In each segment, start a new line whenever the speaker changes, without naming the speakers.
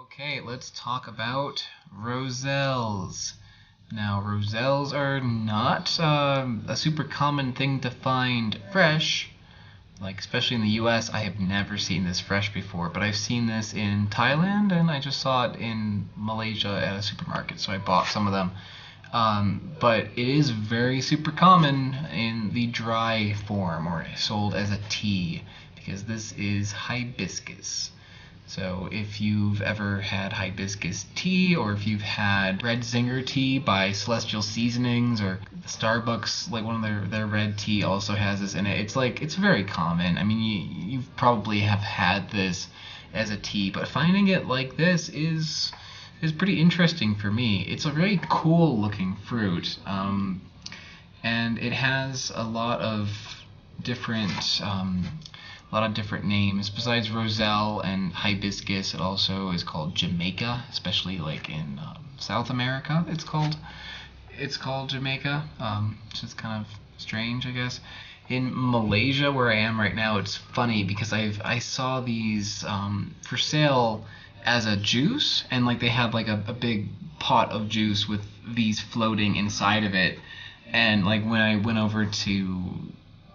Okay, let's talk about Roselles. Now, Roselles are not a super common thing to find fresh. Like, especially in the US, I have never seen this fresh before, but I've seen this in Thailand and I just saw it in Malaysia at a supermarket, so I bought some of them. But it is very super common in the dry form or sold as a tea because this is hibiscus. So if you've ever had hibiscus tea, or if you've had red zinger tea by Celestial Seasonings, or Starbucks, like one of their red tea also has this in it. It's very common. I mean, you probably have had this as a tea, but finding it like this is pretty interesting for me. It's a very cool looking fruit, and it has a lot of different names. Besides Roselle and hibiscus, it also is called Jamaica, especially like in South America. It's called Jamaica, which is kind of strange, I guess. In Malaysia, where I am right now, it's funny because I saw these for sale as a juice, and like they had like a big pot of juice with these floating inside of it, and like when I went over to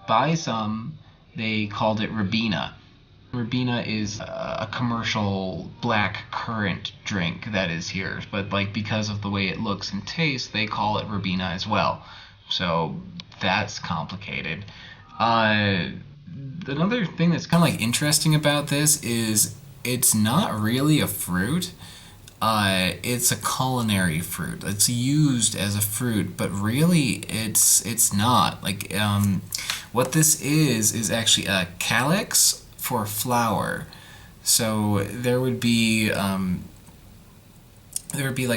buy some, they called it Ribena. Ribena is a commercial black currant drink that is here, but like because of the way it looks and tastes, they call it Ribena as well. So that's complicated. Another thing that's kind of like interesting about this is it's not really a fruit. It's a culinary fruit. It's used as a fruit, but really it's not. Like what this is actually a calyx for flower. So there would be like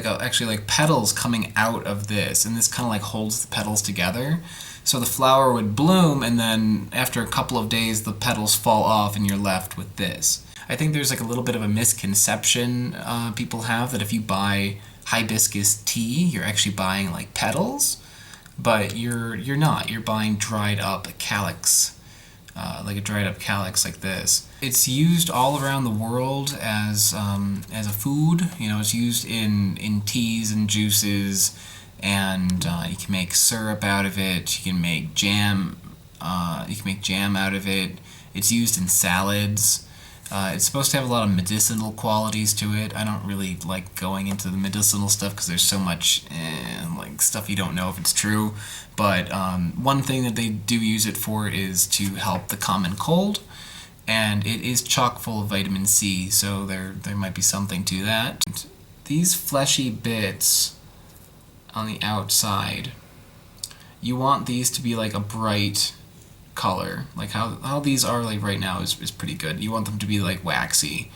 actually like petals coming out of this, and this kind of like holds the petals together. So the flower would bloom, and then after a couple of days, the petals fall off, and you're left with this. I think there's like a little bit of a misconception people have that if you buy hibiscus tea, you're actually buying like petals, but you're not. You're buying dried up calyx, like a dried up calyx like this. It's used all around the world as a food. You know, it's used in teas and juices, and you can make syrup out of it. You can make jam. You can make jam out of it. It's used in salads. It's supposed to have a lot of medicinal qualities to it. I don't really like going into the medicinal stuff because there's so much like stuff you don't know if it's true. But one thing that they do use it for is to help the common cold, and it is chock full of vitamin C, so there might be something to that. These fleshy bits on the outside, you want these to be like a bright color. Like how these are like right now is pretty good. You want them to be like waxy.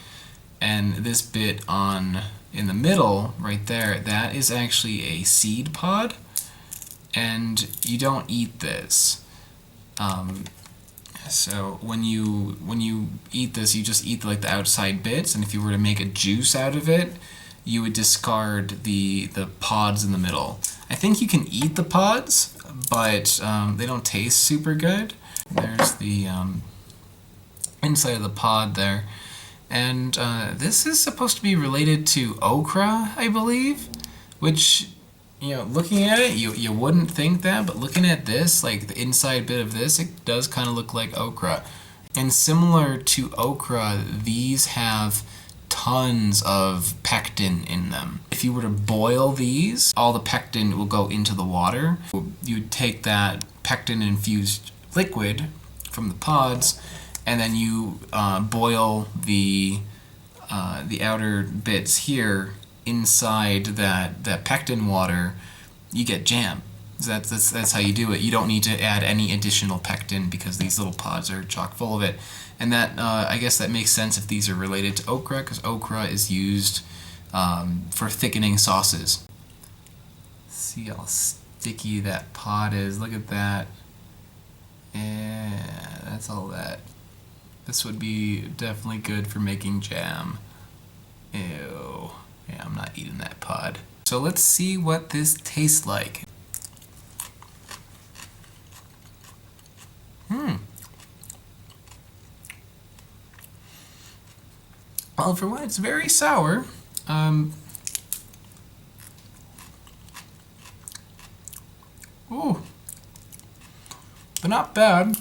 And this bit in the middle right there, that is actually a seed pod, and you don't eat this. So when you eat this, you just eat like the outside bits, and if you were to make a juice out of it, you would discard the pods in the middle. I think you can eat the pods, but they don't taste super good. There's the inside of the pod there. And this is supposed to be related to okra, I believe, which, you know, looking at it, you wouldn't think that, but looking at this, like the inside bit of this, it does kind of look like okra. And similar to okra, these have tons of pectin in them. If you were to boil these, all the pectin will go into the water. You'd take that pectin-infused liquid from the pods, and then you boil the outer bits here inside that pectin water. You get jam. That's how you do it. You don't need to add any additional pectin because these little pods are chock full of it. And that I guess that makes sense if these are related to okra, because okra is used for thickening sauces. See how sticky that pod is. Look at that. Yeah, that's all that. This would be definitely good for making jam. Ew. Yeah, I'm not eating that pod. So let's see what this tastes like. Well, for one, it's very sour. Um, ooh, but not bad.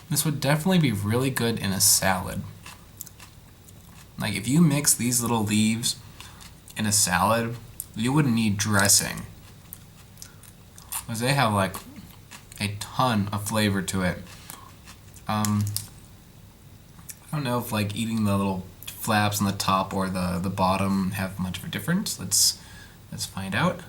This would definitely be really good in a salad. Like if you mix these little leaves in a salad, you wouldn't need dressing. Because they have like a ton of flavor to it. I don't know if like eating the little flaps on the top or the bottom have much of a difference. Let's find out.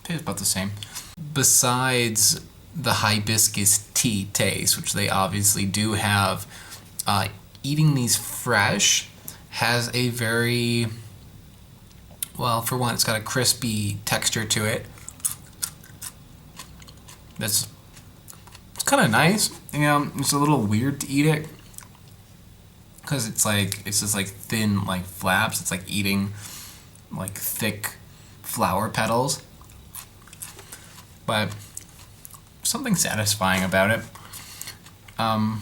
Tastes about the same. Besides the hibiscus tea taste, which they obviously do have, eating these fresh has a very, well, for one, it's got a crispy texture to it. It's kind of nice. You know, it's a little weird to eat it because it's just like thin like flaps. It's like eating like thick flower petals, but something satisfying about it. And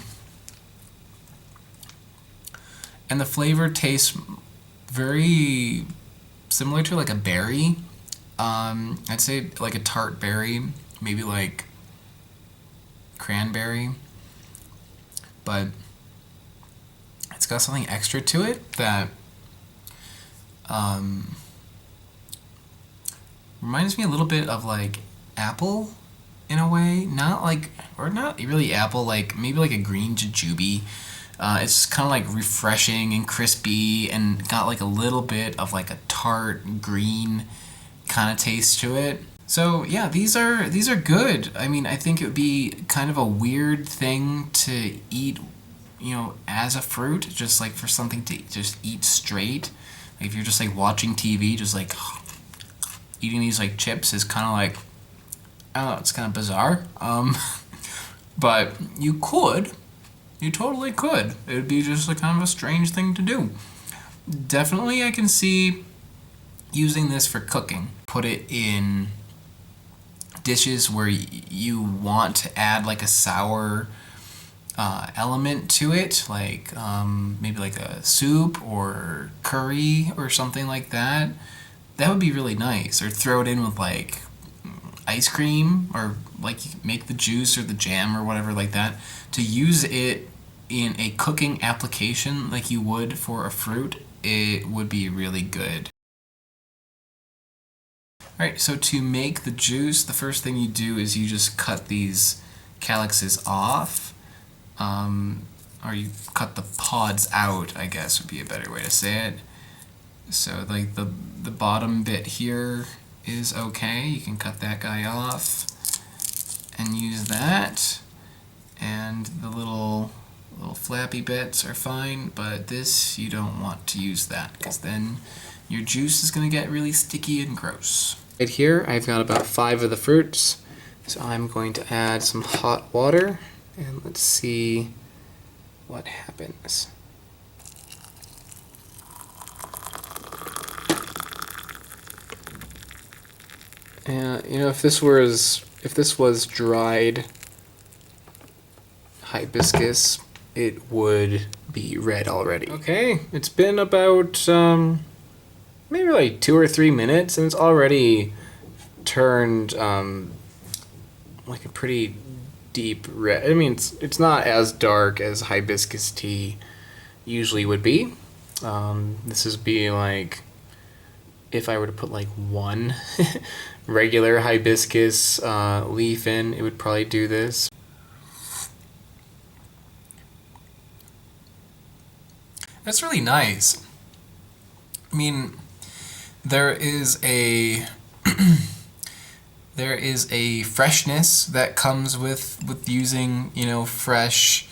the flavor tastes very similar to like a berry. I'd say like a tart berry, maybe like cranberry, but it's got something extra to it that reminds me a little bit of like apple in a way, not like, or not really apple, like maybe like a green jujube. It's kind of like refreshing and crispy and got like a little bit of like a tart green kind of taste to it. So yeah, these are good. I mean, I think it would be kind of a weird thing to eat, you know, as a fruit, just like for something to just eat straight. Like if you're just like watching TV, just like eating these like chips is kind of like, I don't know, it's kind of bizarre. But you totally could. It would be just like kind of a strange thing to do. Definitely, I can see using this for cooking. Put it in dishes where you want to add like a sour element to it, like maybe like a soup or curry or something like that. That would be really nice. Or throw it in with like ice cream, or like make the juice or the jam or whatever like that. To use it in a cooking application like you would for a fruit, it would be really good. Alright, so to make the juice, the first thing you do is you just cut these calyxes off. Or you cut the pods out, I guess would be a better way to say it. So like the bottom bit here is okay. You can cut that guy off and use that. And the little flappy bits are fine, but this you don't want to use that because then your juice is going to get really sticky and gross. Right here I've got about 5 of the fruits, so I'm going to add some hot water and let's see what happens. You know, if this was dried hibiscus, it would be red already. Okay, it's been about maybe like 2 or 3 minutes, and it's already turned like a pretty deep red. I mean, it's not as dark as hibiscus tea usually would be. This would be like if I were to put like one regular hibiscus leaf in, it would probably do this. That's really nice. I mean, there is a there is a freshness that comes with using, you know, fresh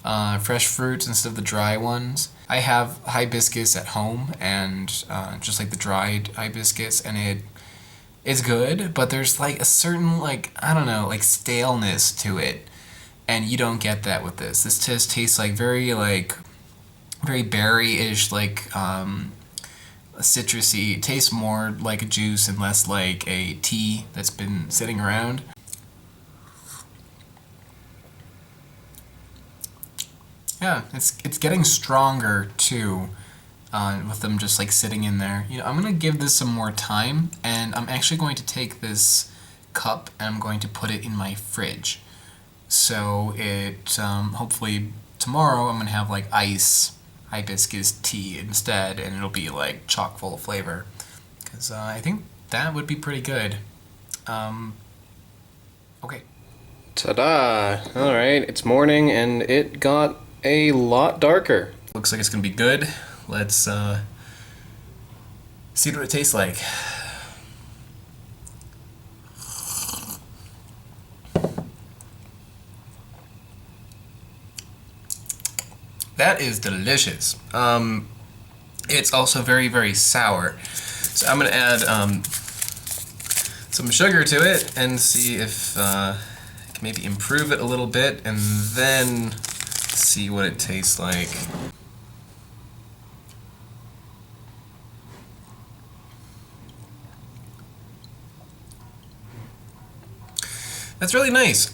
fruits instead of the dry ones. I have hibiscus at home, and just like the dried hibiscus, and it's good, but there's like a certain, like, I don't know, like staleness to it, and you don't get that with this. This just tastes like very berry-ish, like citrusy. It tastes more like a juice and less like a tea that's been sitting around. Yeah, it's getting stronger too, with them just like sitting in there. I'm gonna give this some more time, and I'm actually going to take this cup and I'm going to put it in my fridge. So it hopefully tomorrow I'm gonna have like hibiscus tea instead, and it'll be like chock full of flavor. Because I think that would be pretty good. Um, okay.
Ta-da! Alright, it's morning and it got a lot darker.
Looks like it's gonna be good. Let's see what it tastes like. That is delicious. It's also very, very sour. So I'm gonna add some sugar to it and see if I can maybe improve it a little bit, and then see what it tastes like. That's really nice.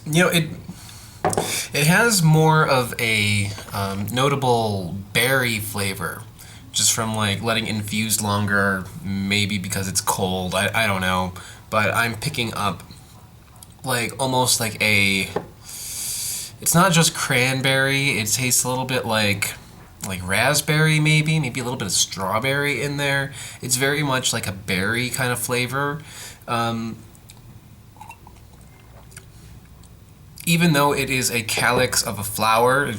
It has more of a notable berry flavor, just from like letting it infuse longer, maybe because it's cold. I don't know, but I'm picking up like almost like a. It's not just cranberry. It tastes a little bit like raspberry, maybe a little bit of strawberry in there. It's very much like a berry kind of flavor. Even though it is a calyx of a flower,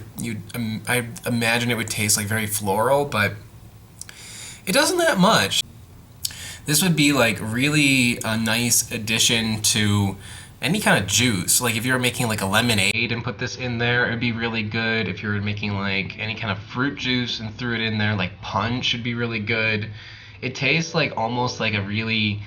I imagine it would taste like very floral, but it doesn't that much. This would be like really a nice addition to any kind of juice. Like if you were making like a lemonade and put this in there, it would be really good. If you were making like any kind of fruit juice and threw it in there, like punch would be really good. It tastes like almost like a really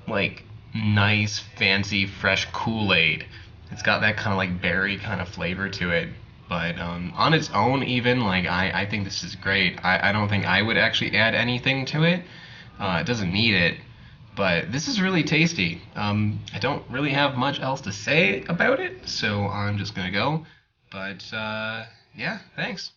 like nice, fancy, fresh Kool-Aid. It's got that kind of like berry kind of flavor to it. But on its own, even, like, I think this is great. I don't think I would actually add anything to it. It doesn't need it. But this is really tasty. I don't really have much else to say about it, so I'm just going to go. But, yeah, thanks.